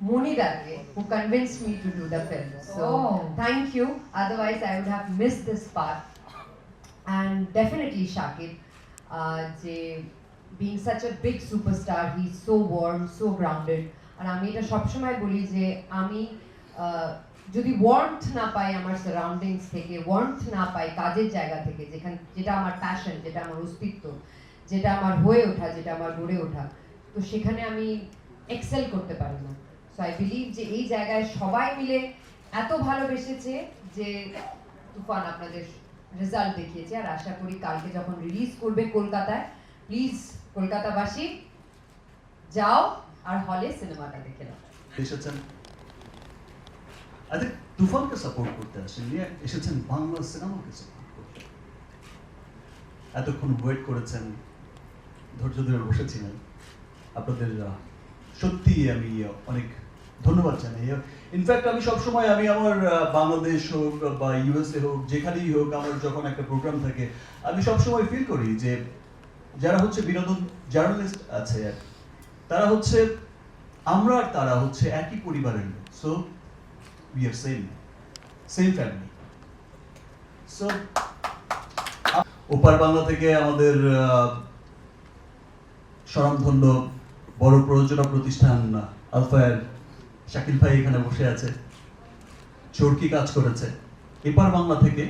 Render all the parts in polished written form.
Monidake, who convinced me to do the film. So thank you. Otherwise, I would have missed this part. And definitely Shakib, being such a big superstar, he's so warm, so grounded. আর আমি এটা সবসময় বলি যে আমি যদি warmth না পাই আমার surroundings থেকে, ওয়ার্মথ না পাই কাজের জায়গা থেকে, যেটা আমার প্যাশন, যেটা আমার অস্তিত্ব, যেটা আমার হয়ে ওঠা, যেটা আমার গড়ে ওঠা, তো সেখানে আমি এক্সেল করতে পারি না। সো আই বিলিভ যে এই জায়গায় সবাই মিলে এত ভালোবেসেছে যে তুফান আপনাদের রেজাল্ট দেখিয়েছে। আর আশা করি কালকে যখন রিলিজ করবে কলকাতায়, প্লিজ কলকাতাবাসী যাও আর হলে সিনেমাটা দেখে নাও। এসেছেন আই থিঙ্ক তুফানকে সাপোর্ট করতে আসেননি, এসেছেন বাংলা সিনেমাকে সাপোর্ট করতে। এতক্ষণ ওয়েট করেছেন, ধৈর্য ধরে বসেছিলেন। আপনাদের সত্যি আমি অনেক ধন্যবাদ জানাই। ইনফ্যাক্ট আমি সবসময় আমি আমার বাংলাদেশ হোক বা ইউএসএ হোক, যেখানেই হোক, আমার যখন একটা প্রোগ্রাম থাকে আমি সবসময় ফিল করি যে যারা হচ্ছে বিনোদন জার্নালিস্ট আছে তারা হচ্ছে আমরা আর তারা হচ্ছে একই পরিবারের লোক। So we are same family. So ওপার বাংলা থেকে আমাদের স্বনামধন্য বড় প্রযোজনা প্রতিষ্ঠান আলফায়ার শাকিল ভাই এখানে বসে আছে, চরকি কাজ করেছে। এপার বাংলা থেকে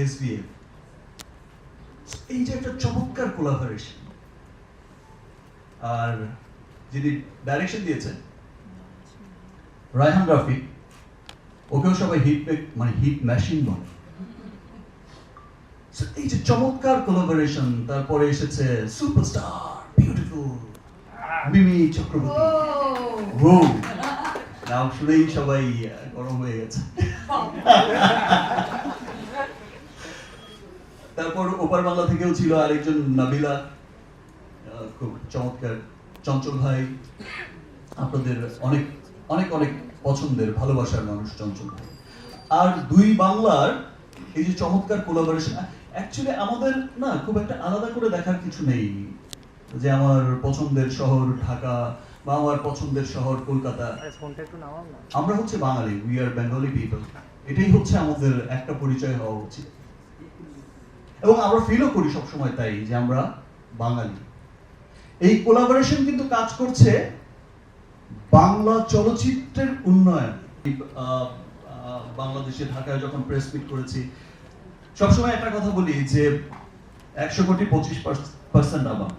এসবিএফ, এই যে একটা চমৎকার কোলাবোরেশন। আর যিনি ডাইরেকশন দিয়েছেন রায়হান রাফি, ওকেও সবাই হিট মেশিন বলে। এই যে চমৎকার কোলাবোরেশন, তারপরে এসেছে সুপারস্টার বিউটিফুল মিমি চক্রবর্তী। ও নাম শুনেই সবাই গরম হয়ে গেছে। তারপর ওপার বাংলা থেকেও ছিল আরেকজন নাবিলা, খুব চমৎকার। চঞ্চল ভাই, আপনাদের অনেক অনেক অনেক পছন্দের ভালোবাসার মানুষ চঞ্চল ভাই। আর দুই বাংলার এই যে চমৎকার কোলাবোরেশন, অ্যাকচুয়ালি আমাদের না খুব একটা আলাদা করে দেখার কিছু নেই যে আমার পছন্দের শহর ঢাকা বা আমার পছন্দের শহর কলকাতা। আমরা হচ্ছে বাঙালি, উই আর বেঙ্গলি পিপল। এটাই হচ্ছে আমাদের একটা পরিচয় হওয়া উচিত, এবং আমরা ফিলও করি সবসময় তাই যে আমরা বাঙালি। এই কোলাবোরেশন কিন্তু কাজ করছে বাংলা চলচ্চিত্রের উন্নয়ন। বাংলাদেশে ঢাকায় যখন প্রেস মিট করেছি সবসময় একটা কথা বলি যে 100 কোটি 25% আবার।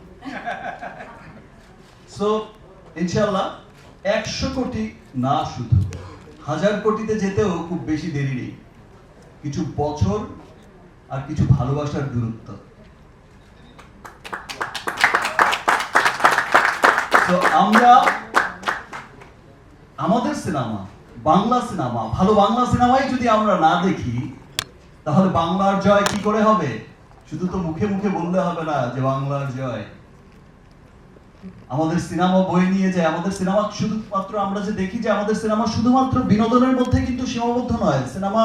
সো ইনশাআল্লাহ 100 কোটি না, শুধু 1000 কোটিতে যেতেও খুব বেশি দেরি নেই। কিছু বছর আর কিছু ভালোবাসার দূরত্ব। তো আমরা আমাদের সিনেমা, বাংলা সিনেমা, ভালো বাংলা সিনেমাই যদি আমরা না দেখি তাহলে বাংলার জয় কি করে হবে? শুধু তো মুখে মুখে বললে হবে না যে বাংলার জয়। আমাদের সিনেমা বই নিয়ে যায়, আমাদের সিনেমা শুধুমাত্র আমরা যে দেখি যে আমাদের সিনেমা শুধুমাত্র বিনোদনের মধ্যে কিন্তু সীমাবদ্ধ নয়। সিনেমা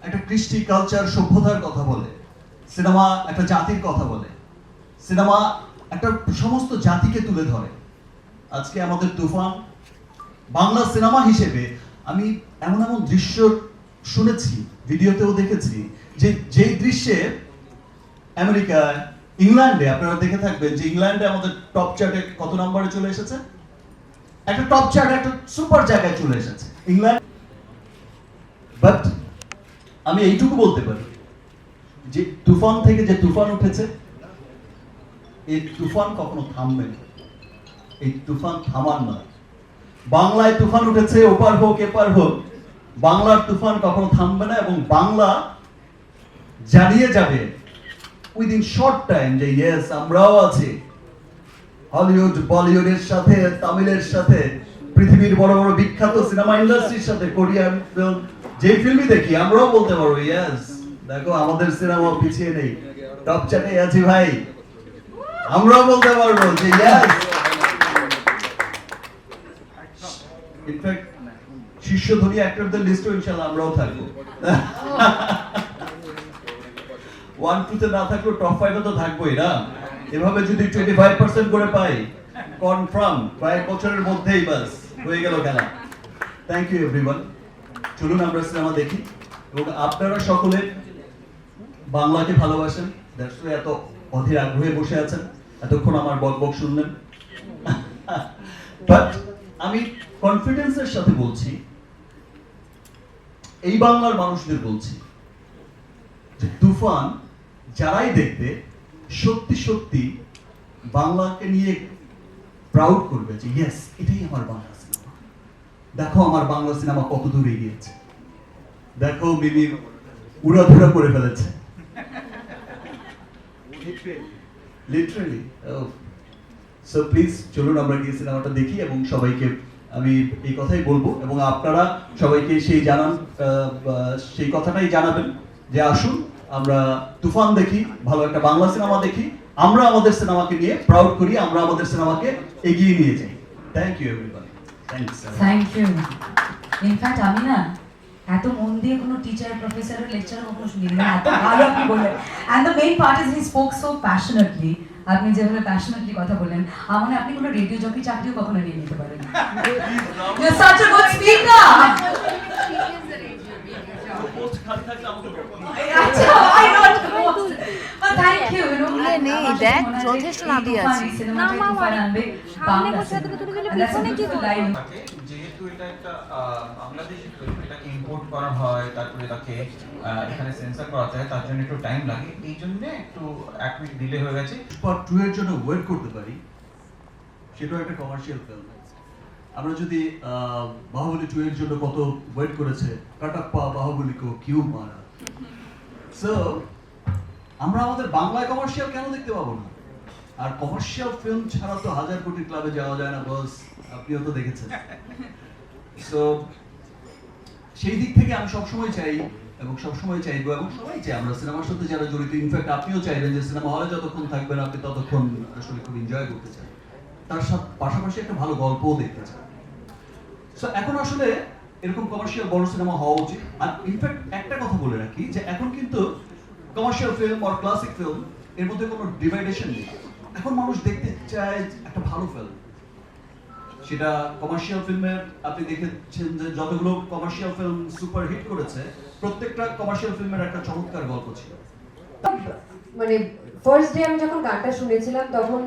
একটা কৃষ্টি, কালচার, সভ্যতার কথা বলে। সিনেমা একটা জাতির কথা বলে। সিনেমা একটা সমস্ত জাতিকে তুলে ধরে। আজকে আমাদের তুফান বাংলা সিনেমা হিসেবে আমি এমন এমন দৃশ্য শুনেছি, ভিডিওতেও দেখেছি, যে দৃশ্যে আমেরিকায়, ইংল্যান্ডে আপনারা দেখে থাকবেন যে ইংল্যান্ডে আমাদের টপ চার্টে কত নম্বরে চলে এসেছে। একটা টপ চার্টে একটা সুপার জায়গায় চলে এসেছে ইংল্যান্ড। বাট আমি এইটুকু বলতে পারি যে তুফান থেকে যে তুফান উঠেছে, এই তুফান কখনো থামবে না। এই তুফান থামার নয়। বাংলায় তুফান উঠেছে, ওপার হোক এপার হোক, বাংলার তুফান কখনো থামবে না। এবং বাংলা জানিয়ে যাবে উইদিন শর্ট টাইম যে ইয়েস আমরাও আছি। হলিউড বলিউডের সাথে, তামিলের সাথে, পৃথিবীর বড় বড় বিখ্যাত সিনেমা ইন্ডাস্ট্রির সাথে, কোরিয়ান ফিল্ম, যে ফিল্মই দেখি আমরাও বলতে পারবো ইয়েস দেখো আমাদের সিনেমা পিছিয়ে নেই, টপ চার্টে আছি ভাই। আমরাও বলতে পারবো যে ইয়েস। ইনফ্যাক্ট শীর্ষধনী অ্যাক্টরদের লিস্টে ইনশাআল্লাহ আমরাও থাকবো। 1-2 তে না থাকলেও টপ 5 এ তো থাকবোই না। এভাবে যদি 25% করে পাই কনফার্ম কয়েক বছরের মধ্যেই বাস হয়ে গেল খেলা। Thank you everyone. চলুন আমরা সিনেমা দেখি এবং আপনারা সকলে বাংলাকে ভালোবাসেন, দ্যাটস ওয়াই এত অধীর আগ্রহে বসে আছেন, এতক্ষণ আমার বকবক শুনলেন। বাট আমি কনফিডেন্সের সাথে বলছি, এই বাংলার মানুষদের বলছি যে তুফান যারাই দেখবে সত্যি সত্যি বাংলাকে নিয়ে প্রাউড করবে যে ইয়েস, এটাই আমার বাংলা সিনেমা। দেখো আমার বাংলা সিনেমা কত দূর এগিয়েছে, দেখো মিমি উড়াধুরা করে ফেলেছে লিটারালি। সো প্লিজ চলুন আমরা গিয়ে সিনেমাটা দেখি এবং সবাইকে আমি এই কথাই বলবো এবং আপনারা সবাইকে সেই কথাটাই জানাবেন যে আসুন আমরা তুফান দেখি, ভালো একটা বাংলা সিনেমা দেখি, আমরা আমাদের সিনেমাকে নিয়ে প্রাউড করি, আমরা আমাদের সিনেমাকে এগিয়ে নিয়ে যাই। Thank you everybody. Thank you. In fact আমি না এত মন দিয়ে কোনো টিচার প্রফেসরের লেকচার কখনো শুনিনি, মানে এত ভালো আপনি বললেন। And the main part is he spoke so passionately. আপনি যেভাবে প্যাশনেটলি কথা বললেন, আমার মনে হয় আপনি কোনো রেডিও জকি চাকরিও কখনো নিয়ে নিতে পারেন। You are such a good speaker. আচ্ছা, I not but thank you. নেই দেখ যথেষ্ট নাদি আছে। সামনে বসে তুমি পিছনে কি করবে? যেহেতু এটা একটা বাংলাদেশি ফিল্ম, এটাকে ইম্পোর্ট করা হয়, তারপরে তাকে এখানে সেন্সর করা হয়, তার জন্য একটু টাইম লাগে, এই জন্য একটু 1 উইক ডিলে হয়ে গেছে। পার্ট 2 এর জন্য ওয়েট করতে পারি, সেটাও একটা কমার্শিয়াল ফিল্ম। আমরা যদি বাহুবলী 2 এর জন্য কত ওয়েট করেছে, কাটাপ্পা বাহুবলী কো কিউ মারা। সো আমরা আমাদের বাংলায় কমার্শিয়াল কেন দেখতে পাবো না? আর কমার্শিয়াল ফিল্ম ছাড়া তো 1000 কোটি ক্লাবে যাওয়া যায় না বস, আপনিও তো দেখেছেন। সো সেই দিক থেকে আমি সবসময় চাই এবং সবসময় চাইবো এবং সবাই চাই আমরা সিনেমার সাথে যারা জড়িত, ইনফ্যাক্ট আপনিও চাইবেন যে সিনেমা হলে যতক্ষণ থাকবেন আপনি ততক্ষণ আসলে খুব এনজয় করতে চান, তার সাথে পাশাপাশি একটা ভালো গল্পও দেখতে চান। সো এখন আসলে এরকম কমার্শিয়াল বড় সিনেমা হওয়া উচিত। আর ইনফ্যাক্ট একটা কথা বলে রাখি যে এখন কিন্তু কমার্শিয়াল ফিল্ম আর ক্লাসিক ফিল্ম এর মধ্যে কোনো ডিভাইডেশন নেই। এখন মানুষ দেখতে চায় একটা ভালো ফিল্ম। সেটা কমার্শিয়াল ফিল্মের আপনি দেখেছেন যে যতগুলো কমার্শিয়াল ফিল্ম সুপার হিট করেছে, প্রত্যেকটা কমার্শিয়াল ফিল্মের একটা চমৎকার গল্প ছিল। মানে ফার্স্ট ডে আমি যখন গানটা শুনেছিলাম তখন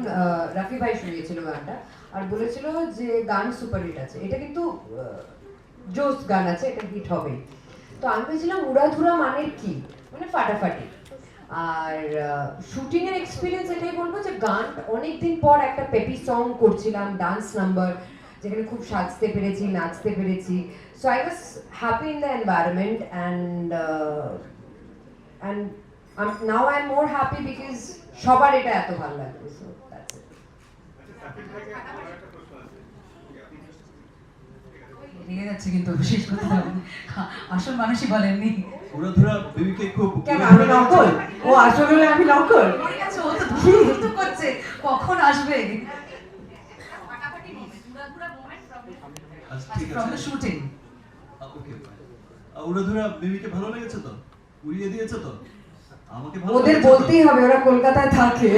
রাফি ভাই শুনিয়েছিল গানটা আর বলেছিল যে গান সুপার হিট আছে, এটা কিন্তু জোস গান আছে, এটা হিট হবে। তো আমি ভেবেছিলাম উড়াধুরা মানে কি, মানে ফাটাফাটি। আর শুটিং এর এক্সপিরিয়েন্স এটাই বলবো যে গান অনেকদিন পর একটা পেপি সং করছিলাম, ডান্স নাম্বার যেখানে খুব সাজতে পেরেছি, নাচতে পেরেছি। So I was happy in the environment and now I'm more happy because সবার এটা এত ভালো লাগবে। So that's it. রেগে যাচ্ছে কিন্তু শেষ করতে হবে, আসল মানুষই বলেননি। উড়াধুরা বেবিকে খুব কেন আমি নকল? ও আসলে আমি নকল? ওর কাছে ও তো ধুরুধুরু করছে, কখন আসবে? আচ্ছা ঠিক From the আছে। shooting. ওকে উড়াধুরা বেবিকে ভালো লেগেছে তো? উড়িয়ে দিয়েছে তো? আমাকে ভালো ওদের লেগেছে তো? বলতেই হবে, ওরা কলকাতায় থাকে।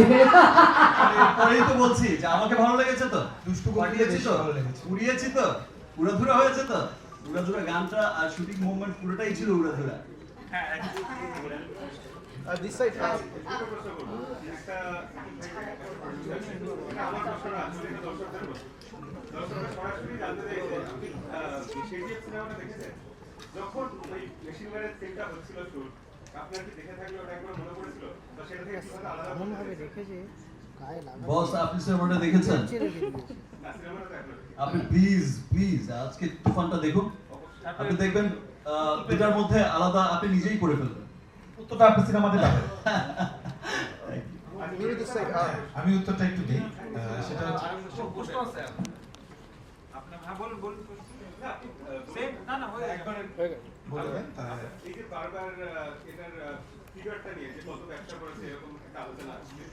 পরেই তো বলছি যে আমাকে ভালো লেগেছে তো? দুষ্টু পাঠিয়েছি তো? উড়িয়েছি তো? উড়াধুরা হয়েছে তো? উড়াধুরা গানটা আর শুটিং মুভমেন্ট পুরোটাই ছিল উড়াধুরা। This side. যখন ওই মেশিনারির সিনটা হচ্ছিল শুট, আপনার কি দেখে থাকলে ওটা একবার মনে পড়েছিল? তো সেটা থেকে কিভাবে আলাদা এমন ভাবে দেখেছে গায়ে লাগা। বস আপনি সিনেমাটা দেখেছেন? না সিনেমাটা তো একবার আপনি প্লিজ আজকে তুফানটা দেখুন। আপনি দেখবেন দুটার মধ্যে আলাদা আপনি নিজেই করে ফেলবেন। উত্তরটা আপনি সিনেমাতে পাবেন। Maybe this side. আমি উত্তরটা একটু দিই। সেটা হচ্ছে প্রশ্ন আছে আপনি হ্যাঁ বলুন বলুন। সেম না না হয় একবার বলবেন তাহলে এই যে বারবার এটার ফিগারটা নিয়ে যে কত ব্যবসা করেছে এরকম একটা আলোচনা আসছে,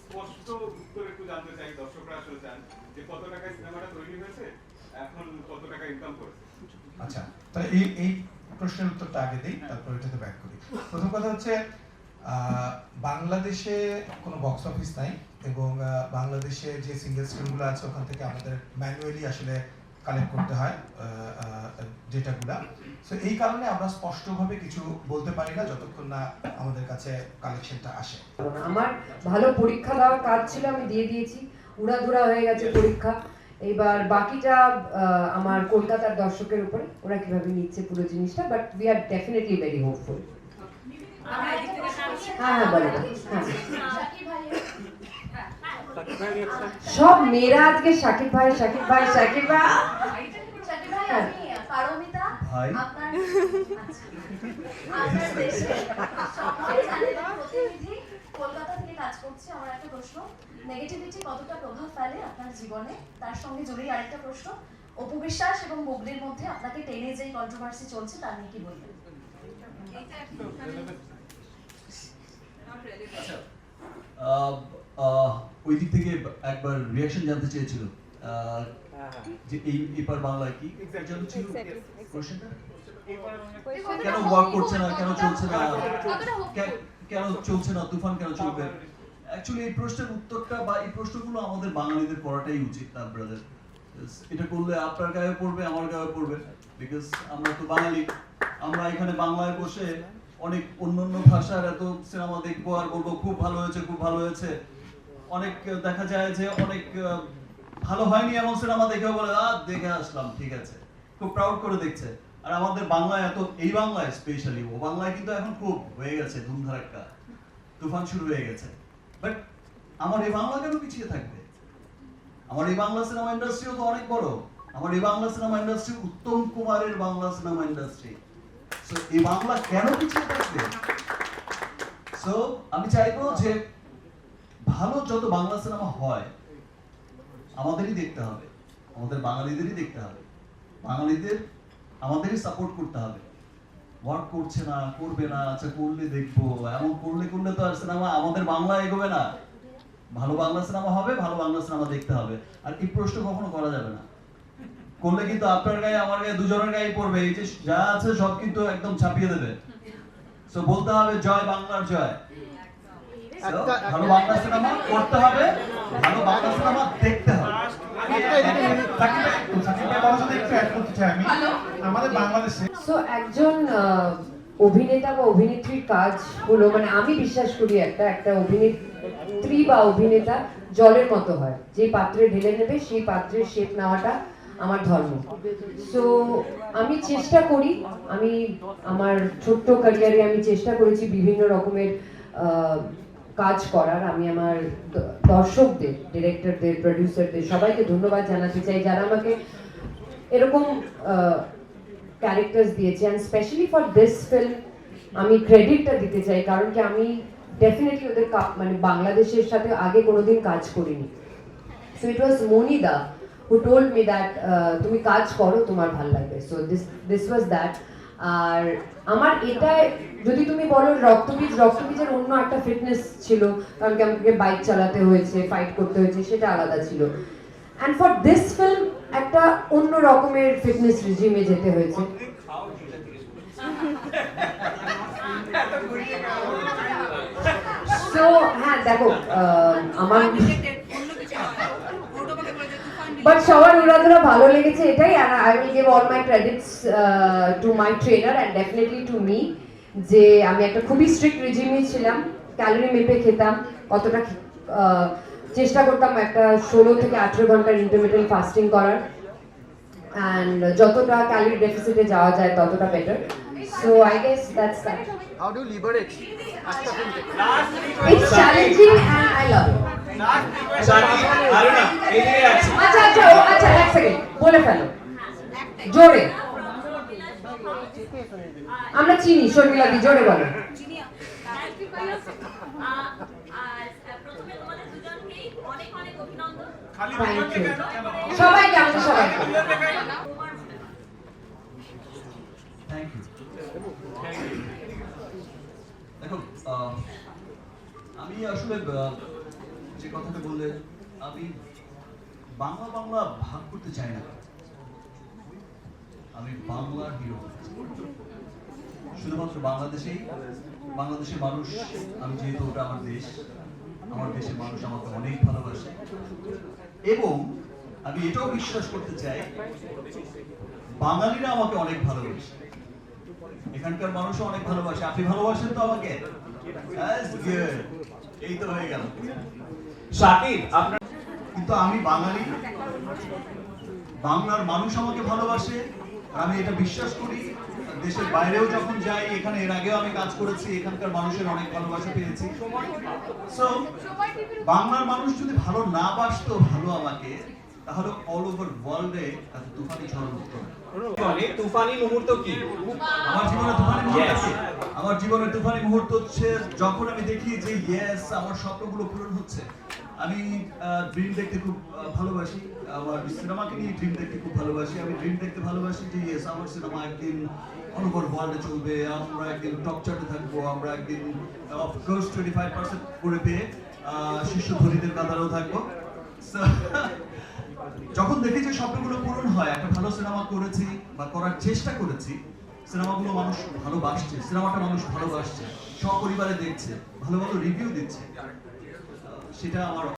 স্পষ্ট উত্তর একটু জানতে চাই, দর্শকরা আসলে চান যে কত টাকায় সিনেমাটা তৈরি হয়েছে, এখন কত টাকা ইনকাম করেছে। আচ্ছা তাহলে এই প্রশ্নের উত্তরটা আগে দিই, তারপর এটাতে ব্যাক করি। প্রথম কথা হচ্ছে বাংলাদেশে কোনো বক্স অফিস নাই এবং বাংলাদেশে যে সিঙ্গেল স্ক্রিনগুলো আছে ওখান থেকে আমাদের ম্যানুয়ালি আসলে কালেক্ট করতে হয় ডেটাগুলা। সো এই কারণে আমরা স্পষ্টভাবে কিছু বলতে পারি না যতক্ষণ না আমাদের কাছে কালেকশনটা আসে। আমার ভালো পরীক্ষা দেওয়ার কাজ ছিল, আমি দিয়ে দিয়েছি, উড়াধুরা হয়ে গেছে পরীক্ষা। এবার বাকিটা আমার কলকাতার দর্শকের উপরে, ওরা কিভাবে নিচ্ছে পুরো জিনিসটা, but we are definitely very hopeful. হ্যাঁ বলো। হ্যাঁ, সব মেয়েরা আজকে শাকিব ভাই শাকিব ভাই শাকিব ভাই। পারমিতা, ভাই আপনার দেশে সকল চ্যানেলের প্রতিনিধি কলকাতা থেকে কাজ করছে। আমার একটা প্রশ্ন, নেগেটিভিটি কতটা প্রভাব ফেলে আপনার জীবনে? তার সঙ্গে জড়িয়ে আরেকটা প্রশ্ন, অপু বিশ্বাস এবং বুবলির মধ্যে আপনাকে টেনে যেই কন্ট্রোভার্সি চলছে তার নিয়ে কি বলবেন? আচ্ছা, ওই দিক থেকে একবার রিয়াকশন জানতে চেয়েছিল যে এই এপার বাংলায় কি জানতে ছিল কোশ্চেনটা, কেন ওয়ার্ক করছে না, কেন চলছে না, কেন চলছে না, তুফান কেন চলবে। অ্যাকচুয়ালি এই প্রশ্নের উত্তরটা বা এই প্রশ্নগুলো আমাদের বাঙালিদের করাটাই উচিত না ব্রাদার। এটা করলে আপনার গায়ে পড়বে, আমার গায়ে পড়বে, বিকজ আমরা তো বাঙালি। আমরা এখানে বাংলায় বসে অনেক অন্যান্য ভাষার এত সিনেমা দেখবো আর বলবো খুব ভালো হয়েছে, খুব ভালো হয়েছে। অনেক দেখা যায় যে অনেক ভালো হয়নি এমন সিনেমা দেখে বলে দেখে আসলাম, ঠিক আছে, খুব প্রাউড করে দেখছে। আর আমাদের বাংলায় এত, এই বাংলায় স্পেশালি, ও বাংলায় কিন্তু এখন খুব হয়ে গেছে ধুমধারাক্কা, তুফান শুরু হয়ে গেছে। বাট আমার এই বাংলা কেন পিছিয়ে থাকবে? আমার এই বাংলা সিনেমা ইন্ডাস্ট্রিও তো অনেক বড়। আমার এই বাংলা সিনেমা ইন্ডাস্ট্রি উত্তম কুমারের বাংলা সিনেমা ইন্ডাস্ট্রি। সো এই বাংলা কেন পিছিয়ে থাকবে? সো আমি চাইবো যে ভালো যত বাংলা সিনেমা হয় আমাদেরই দেখতে হবে, আমাদের বাঙালিদেরই দেখতে হবে, বাঙালিদের আমাদেরই সাপোর্ট করতে হবে। ওয়ার্ক করছে না, করবে না, আচ্ছা করলে দেখবো, এমন করলে তো আর সিনেমা আমাদের বাংলা এগোবে না। ভালো বাংলা সিনেমা হবে, ভালো বাংলা সিনেমা দেখতে হবে। আর এই প্রশ্ন কখনো করা যাবে না, করলে কিন্তু আপনার গায়ে আমার গায়ে দুজনের গায়ে পড়বে। এই যে যা আছে সব কিন্তু একদম ছাপিয়ে দেবে। সো বলতে হবে জয় বাংলার জয়। ভালো বাংলা সিনেমা করতে হবে, ভালো বাংলা সিনেমা দেখতে হবে। আমাদের বাংলাদেশে সো একজন অভিনেতা বা অভিনেত্রীর কাজ হলো, মানে আমি বিশ্বাস করি একটা অভিনেত্রী বা অভিনেতা জলের মতো হয়, যে পাত্রে ঢেলে নেবে সেই পাত্রের শেপ নেওয়াটা আমার ধর্ম। সো আমি চেষ্টা করি, আমি আমার ছোট্ট ক্যারিয়ারে আমি চেষ্টা করেছি বিভিন্ন রকমের কাজ করার। আমি আমার দর্শকদের, ডিরেক্টরদের, প্রডিউসারদের সবাইকে ধন্যবাদ জানাতে চাই যারা আমাকে এরকম ক্যারেক্টার্স দিয়েছে। And specially for this film আমি ক্রেডিটটা দিতে চাই, কারণ কি আমি ডেফিনেটলি ওদের মানে বাংলাদেশের সাথে আগে কোনোদিন কাজ করিনি। সো ইট ওয়াজ মনিদা who told me that তুমি কাজ করো, তোমার ভালো লাগবে। So this was that. আর আমার এটা, যদি তুমি বলো রক্তবীজের অন্য একটা ফিটনেস ছিল, কারণ কি আমাকে বাইক চালাতে হয়েছে, ফাইট করতে হয়েছে, সেটা আলাদা ছিল। অ্যান্ড ফর দিস ফিল্ম একটা অন্য রকমের ফিটনেস রিজিমে যেতে হয়েছে। সো হ্যাঁ দেখো, আমার বাট সবার উড়াধুরা ভালো লেগেছে এটাই। আর I will give all my credits to my trainer and definitely to me, যে আমি একটা খুবই স্ট্রিক্ট রিজিমে ছিলাম, ক্যালোরি মেপে খেতাম, কতটা চেষ্টা করতাম একটা 16 থেকে 18 ঘন্টার ইন্টারমিটেন্ট ফাস্টিং করার, অ্যান্ড যতটা ক্যালোরি ডেফিসিটে যাওয়া যায় ততটা better. So I guess that's that. How do you liberate? It's challenging and I love it. আচ্ছা এক সেকেন্ড বলে ফেলো জোরে, আমরা চিনি শর্মিলা দি, জোরে বলো। সবাইকে, আমাদের সবাইকে থ্যাংক ইউ। দেখো, আমি আসলে যে কথাটা বললে, আমি বাংলা ভাগ করতে চাই না, আমি বাংলার হিরো। শুধুমাত্র বাংলাদেশের মানুষ, আমি যেহেতু ওটা আমার দেশ, আমার দেশের মানুষ আমাকে অনেক ভালোবাসে এবং আমি এটাও বিশ্বাস করতে চাই বাঙালিরা আমাকে অনেক ভালোবাসে, এখানকার মানুষও অনেক ভালোবাসে। আপনি ভালোবাসেন তো আমাকে? That's good. এই তো হয়ে গেল। শাকিব আপনার কিন্তু আমি বাঙালি, বাংলার মানুষ আমাকে ভালোবাসে, আর আমি এটা বিশ্বাস করি। দেশের বাইরেও যখন যাই, এখানে এর আগেও আমি কাজ করেছি, এখানকার মানুষের অনেক ভালোবাসা পেয়েছি। সো বাংলার মানুষ যদি ভালো না বাসতো ভালো আমাকে, তাহলে অল ওভার ওয়ার্ল্ডে এত তুফানি ঝড় হতো না। তুফানি মুহূর্ত কি? আমার জীবনে তুফানি মুহূর্ত Yes. কি? আমার জীবনে তুফানি মুহূর্ত হচ্ছে যখন আমি দেখি যে ইয়েস, আমার স্বপ্নগুলো পূরণ হচ্ছে। আমি ড্রিম দেখতে খুব ভালোবাসি, আমার সিনেমাকে নিয়ে ড্রিম দেখতে খুব ভালোবাসি। আমি ড্রিম দেখতে ভালোবাসি যে ইয়েস, আমার সিনেমা একদিন অল ওভার ওয়ার্ল্ডে চলবে, আমরা একদিন টপ চার্টে থাকবো, আমরা একদিন অফকোর্স 25% করে পেয়ে শীর্ষ ধনীদের কাতারেও থাকবো। So, যখন দেখি যে স্বপ্নগুলো পূরণ হয়, একটা ভালো সিনেমা করেছি বা করার চেষ্টা করেছি, সিনেমাগুলো মানুষ ভালোবাসছে, সিনেমাটা মানুষ ভালোবাসছে, সপরিবারে দেখছে, ভালো ভালো রিভিউ দিচ্ছে, সেটা আমার